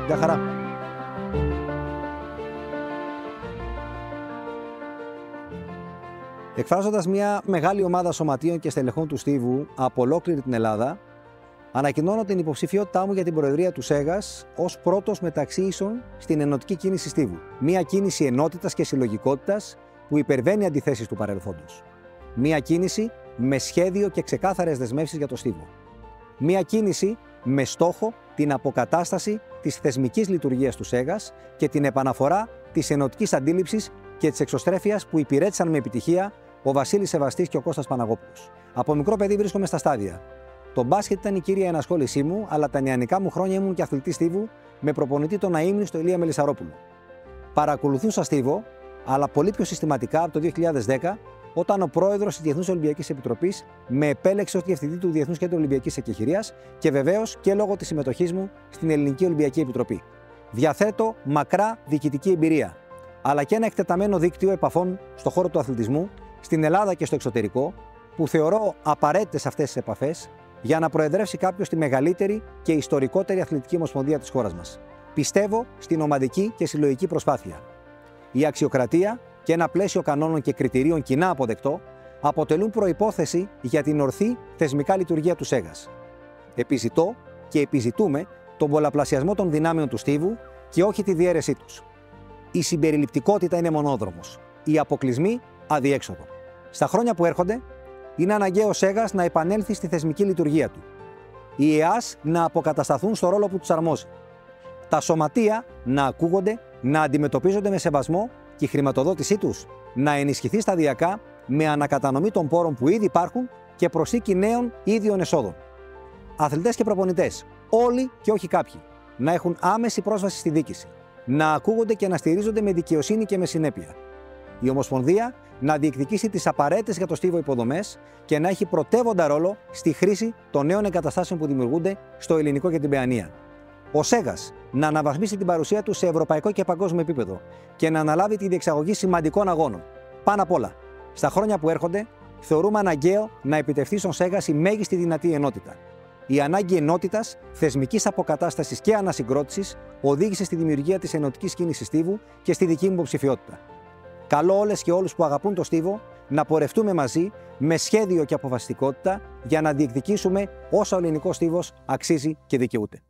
Γεια χαρά. Εκφράζοντας μια μεγάλη ομάδα σωματείων και στελεχών του Στίβου από ολόκληρη την Ελλάδα, ανακοινώνω την υποψηφιότητά μου για την προεδρία του ΣΕΓΑΣ ως πρώτος μεταξύ ίσων στην ενωτική κίνηση Στίβου. Μια κίνηση ενότητας και συλλογικότητας που υπερβαίνει αντιθέσεις του παρελθόντος. Μια κίνηση με σχέδιο και ξεκάθαρες δεσμεύσεις για το Στίβο. Μια κίνηση με στόχο την αποκατάσταση της θεσμικής λειτουργίας του ΣΕΓΑΣ και την επαναφορά της ενωτικής αντίληψης και της εξωστρέφειας που υπηρέτησαν με επιτυχία ο Βασίλης Σεβαστής και ο Κώστας Παναγόπουλος. Από μικρό παιδί βρίσκομαι στα στάδια. Το μπάσκετ ήταν η κύρια ενασχόλησή μου, αλλά τα νεανικά μου χρόνια ήμουν και αθλητής Στίβου με προπονητή τον Αείμνη στο Ηλία Μελισσαρόπουλο. Παρακολουθούσα Στίβο, αλλά πολύ πιο συστηματικά από το 2010, όταν ο πρόεδρος της Διεθνούς Ολυμπιακής Επιτροπής με επέλεξε ως διευθυντή του Διεθνούς Κέντρου Ολυμπιακής Εκεχηρίας και βεβαίως και λόγω της συμμετοχής μου στην Ελληνική Ολυμπιακή Επιτροπή. Διαθέτω μακρά διοικητική εμπειρία, αλλά και ένα εκτεταμένο δίκτυο επαφών στον χώρο του αθλητισμού, στην Ελλάδα και στο εξωτερικό, που θεωρώ απαραίτητες αυτές τις επαφές για να προεδρεύσει κάποιος τη μεγαλύτερη και ιστορικότερη αθλητική ομοσπονδία της χώρας μας. Πιστεύω στην ομαδική και συλλογική προσπάθεια. Η αξιοκρατία και ένα πλαίσιο κανόνων και κριτηρίων κοινά αποδεκτό αποτελούν προϋπόθεση για την ορθή θεσμικά λειτουργία του ΣΕΓΑΣ. Επιζητώ και επιζητούμε τον πολλαπλασιασμό των δυνάμεων του Στίβου και όχι τη διαίρεσή τους. Η συμπεριληπτικότητα είναι μονόδρομος. Οι αποκλεισμοί αδιέξοδο. Στα χρόνια που έρχονται, είναι αναγκαίο ο ΣΕΓΑΣ να επανέλθει στη θεσμική λειτουργία του. Οι ΕΑΣ να αποκατασταθούν στο ρόλο που τους αρμόζει. Τα σωματεία να ακούγονται, να αντιμετωπίζονται με σεβασμό και η χρηματοδότησή τους να ενισχυθεί σταδιακά με ανακατανομή των πόρων που ήδη υπάρχουν και προσθήκη νέων ίδιων εσόδων. Αθλητές και προπονητές, όλοι και όχι κάποιοι, να έχουν άμεση πρόσβαση στη δίκηση, να ακούγονται και να στηρίζονται με δικαιοσύνη και με συνέπεια. Η Ομοσπονδία να διεκδικήσει τις απαραίτητες για το Στίβο υποδομές και να έχει πρωτεύοντα ρόλο στη χρήση των νέων εγκαταστάσεων που δημιουργούνται στο ελληνικό και την Παιανία. Ο ΣΕΓΑΣ να αναβαθμίσει την παρουσία του σε ευρωπαϊκό και παγκόσμιο επίπεδο και να αναλάβει τη διεξαγωγή σημαντικών αγώνων. Πάνω απ' όλα, στα χρόνια που έρχονται, θεωρούμε αναγκαίο να επιτευχθεί στον ΣΕΓΑΣ η μέγιστη δυνατή ενότητα. Η ανάγκη ενότητας, θεσμικής αποκατάστασης και ανασυγκρότησης οδήγησε στη δημιουργία της ενωτικής κίνησης Στίβου και στη δική μου υποψηφιότητα. Καλώ όλες και όλους που αγαπούν το Στίβο να πορευτούμε μαζί με σχέδιο και αποφασιστικότητα για να διεκδικήσουμε όσα ο ελληνικός Στίβος αξίζει και δικαιούται.